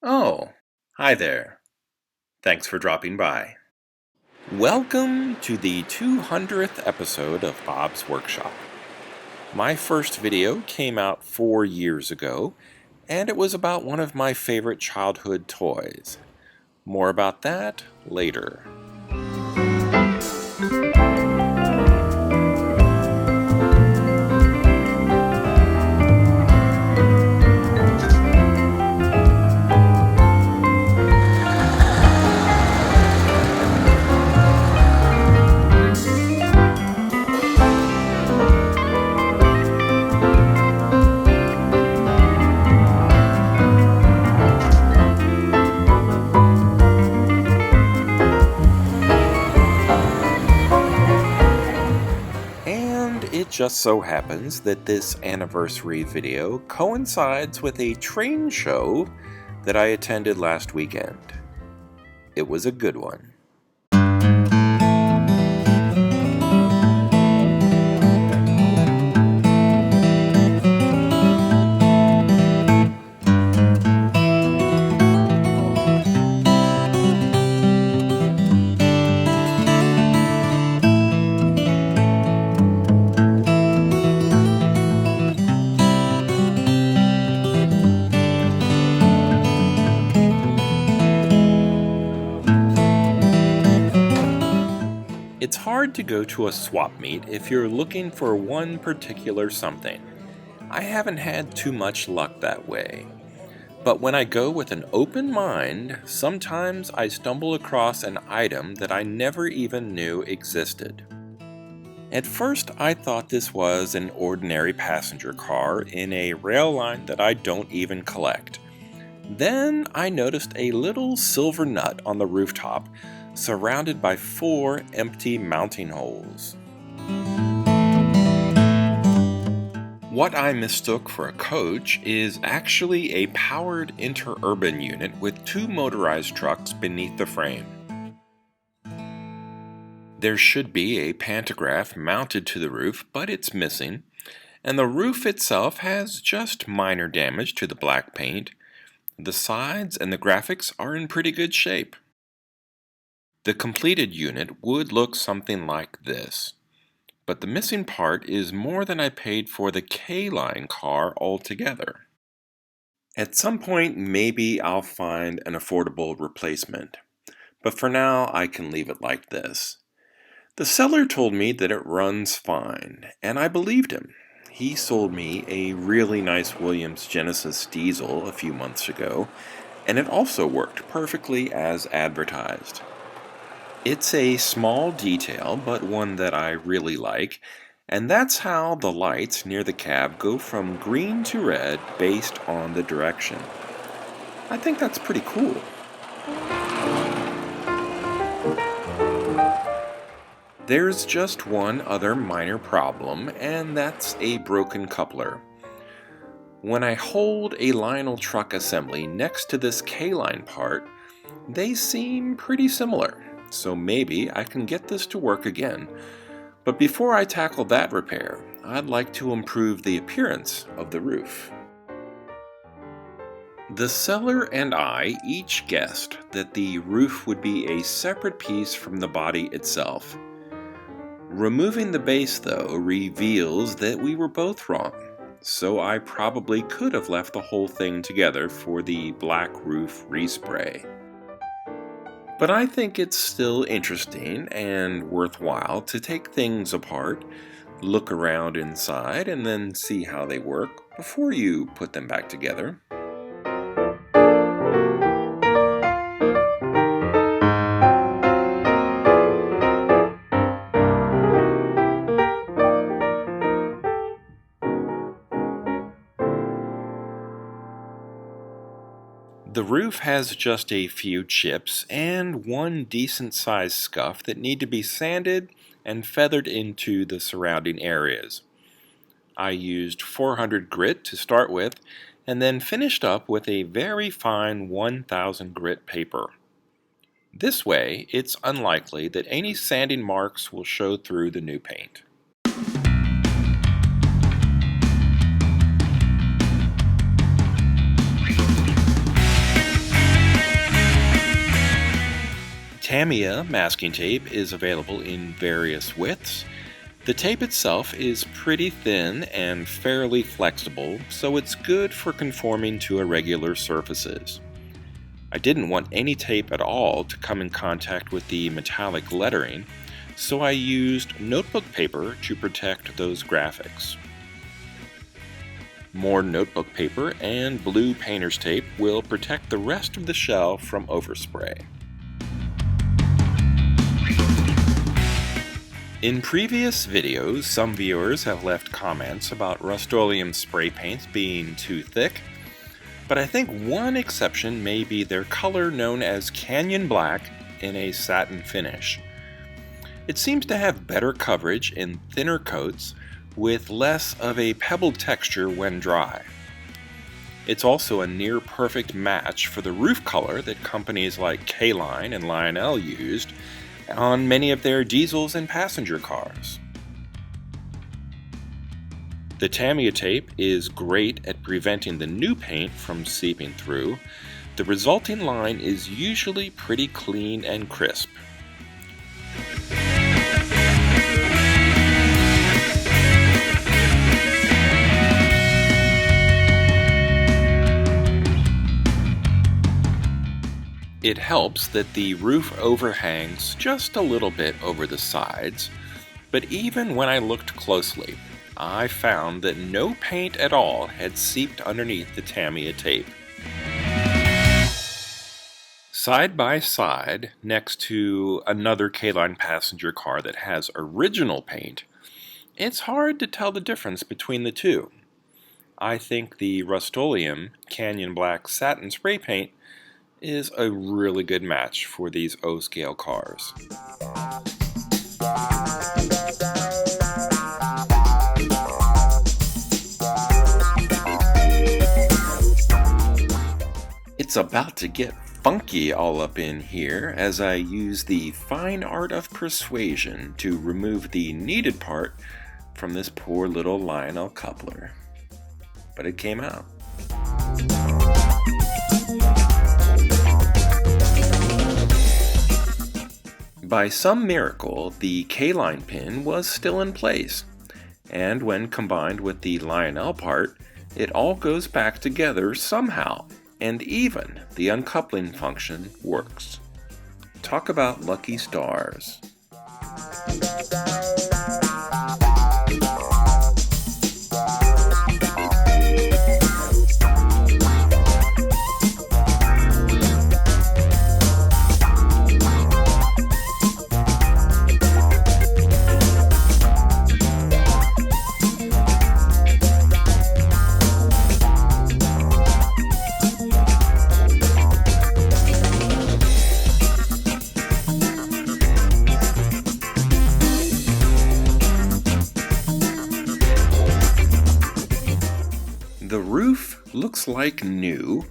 Oh, hi there. Thanks for dropping by. Welcome to the 200th episode of Bob's Workshop. My first video came out 4 years ago, and it was about one of my favorite childhood toys. More about that later. It just so happens that this anniversary video coincides with a train show that I attended last weekend. It was a good one. It's hard to go to a swap meet if you're looking for one particular something. I haven't had too much luck that way. But when I go with an open mind, sometimes I stumble across an item that I never even knew existed. At first, I thought this was an ordinary passenger car in a rail line that I don't even collect. Then I noticed a little silver nut on the rooftop, surrounded by 4 empty mounting holes. What I mistook for a coach is actually a powered interurban unit with 2 motorized trucks beneath the frame. There should be a pantograph mounted to the roof, but it's missing, and the roof itself has just minor damage to the black paint. The sides and the graphics are in pretty good shape. The completed unit would look something like this, but the missing part is more than I paid for the K-line car altogether. At some point, maybe I'll find an affordable replacement, but for now I can leave it like this. The seller told me that it runs fine, and I believed him. He sold me a really nice Williams Genesis diesel a few months ago, and it also worked perfectly as advertised. It's a small detail, but one that I really like, and that's how the lights near the cab go from green to red based on the direction. I think that's pretty cool. There's just one other minor problem, and that's a broken coupler. When I hold a Lionel truck assembly next to this K-line part, they seem pretty similar. So maybe I can get this to work again. But before I tackle that repair, I'd like to improve the appearance of the roof. The seller and I each guessed that the roof would be a separate piece from the body itself. Removing the base, though, reveals that we were both wrong. So I probably could have left the whole thing together for the black roof respray. But I think it's still interesting and worthwhile to take things apart, look around inside, and then see how they work before you put them back together. The roof has just a few chips and one decent-sized scuff that need to be sanded and feathered into the surrounding areas. I used 400 grit to start with and then finished up with a very fine 1000 grit paper. This way, it's unlikely that any sanding marks will show through the new paint. Tamiya masking tape is available in various widths. The tape itself is pretty thin and fairly flexible, so it's good for conforming to irregular surfaces. I didn't want any tape at all to come in contact with the metallic lettering, so I used notebook paper to protect those graphics. More notebook paper and blue painter's tape will protect the rest of the shell from overspray. In previous videos, some viewers have left comments about Rust-Oleum spray paints being too thick, but I think one exception may be their color known as Canyon Black in a satin finish. It seems to have better coverage in thinner coats with less of a pebbled texture when dry. It's also a near perfect match for the roof color that companies like K-Line and Lionel used on many of their diesels and passenger cars. The Tamiya tape is great at preventing the new paint from seeping through. The resulting line is usually pretty clean and crisp. It helps that the roof overhangs just a little bit over the sides, but even when I looked closely, I found that no paint at all had seeped underneath the Tamiya tape. Side by side, next to another K-Line passenger car that has original paint, it's hard to tell the difference between the two. I think the Rust-Oleum Canyon Black satin spray paint is a really good match for these O-scale cars. It's about to get funky all up in here as I use the fine art of persuasion to remove the needed part from this poor little Lionel coupler. But it came out. By some miracle, the K-Line pin was still in place, and when combined with the Lionel part, it all goes back together somehow, and even the uncoupling function works. Talk about lucky stars. The roof looks like new,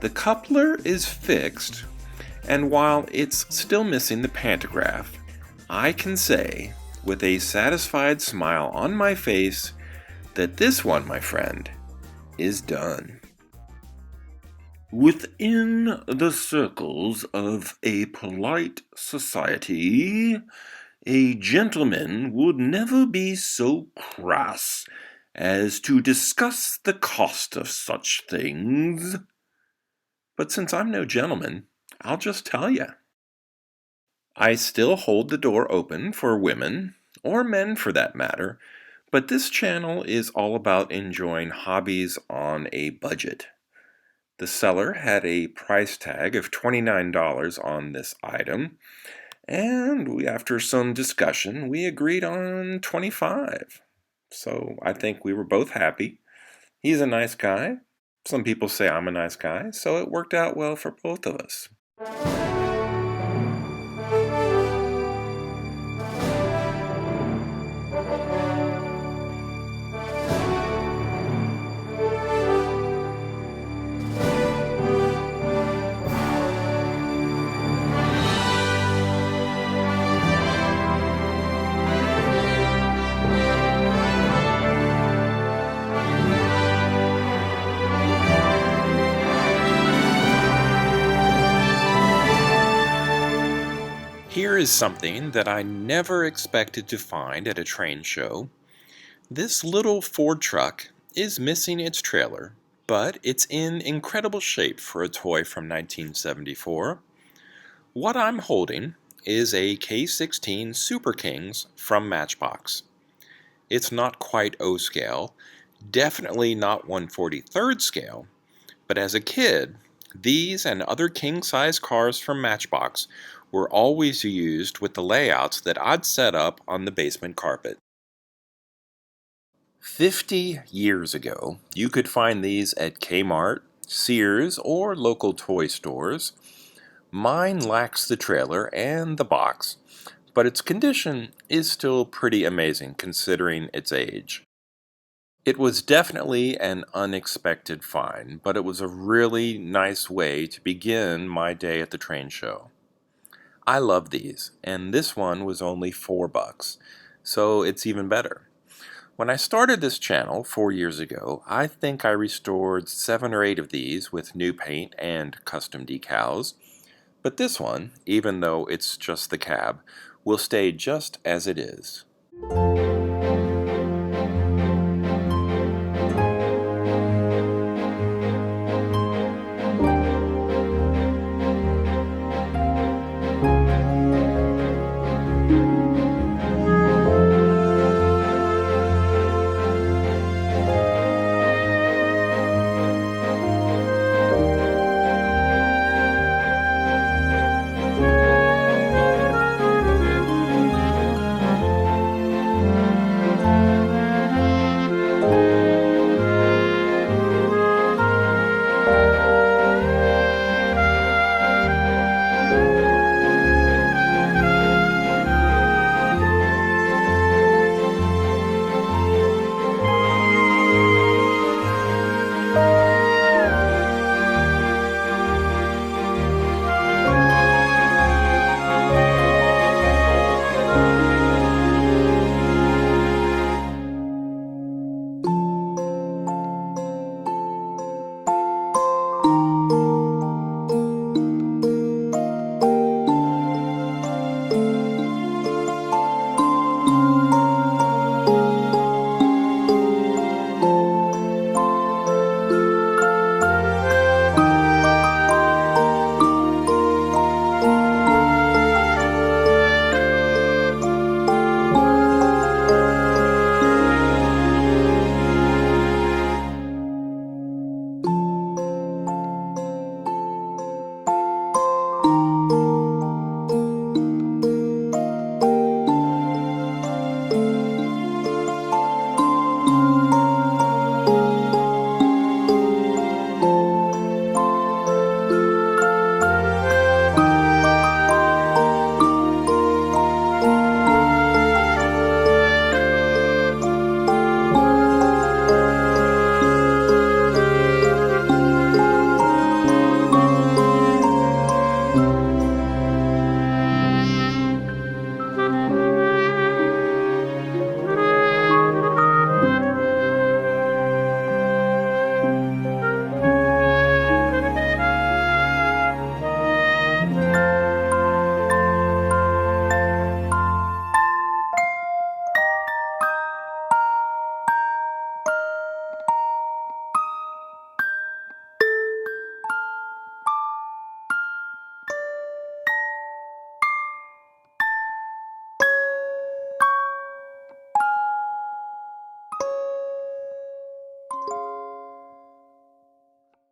the coupler is fixed, and while it's still missing the pantograph, I can say, with a satisfied smile on my face, that this one, my friend, is done. Within the circles of a polite society, a gentleman would never be so crass as to discuss the cost of such things. But since I'm no gentleman, I'll just tell you. I still hold the door open for women, or men for that matter, but this channel is all about enjoying hobbies on a budget. The seller had a price tag of $29 on this item, and after some discussion, we agreed on $25. So I think we were both happy. He's a nice guy. Some people say I'm a nice guy, so it worked out well for both of us. is something that I never expected to find at a train show. This little Ford truck is missing its trailer, but it's in incredible shape for a toy from 1974. What I'm holding is a K16 Super Kings from Matchbox. It's not quite O scale, definitely not 1/43rd scale, but as a kid, these and other king-size cars from Matchbox were always used with the layouts that I'd set up on the basement carpet. 50 years ago, you could find these at Kmart, Sears, or local toy stores. Mine lacks the trailer and the box, but its condition is still pretty amazing considering its age. It was definitely an unexpected find, but it was a really nice way to begin my day at the train show. I love these, and this one was only $4, so it's even better. When I started this channel 4 years ago, I think I restored 7 or 8 of these with new paint and custom decals, but this one, even though it's just the cab, will stay just as it is.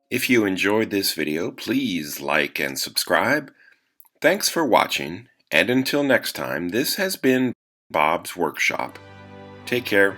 If you enjoyed this video, please like and subscribe. Thanks for watching, and until next time, this has been Bob's Workshop. Take care.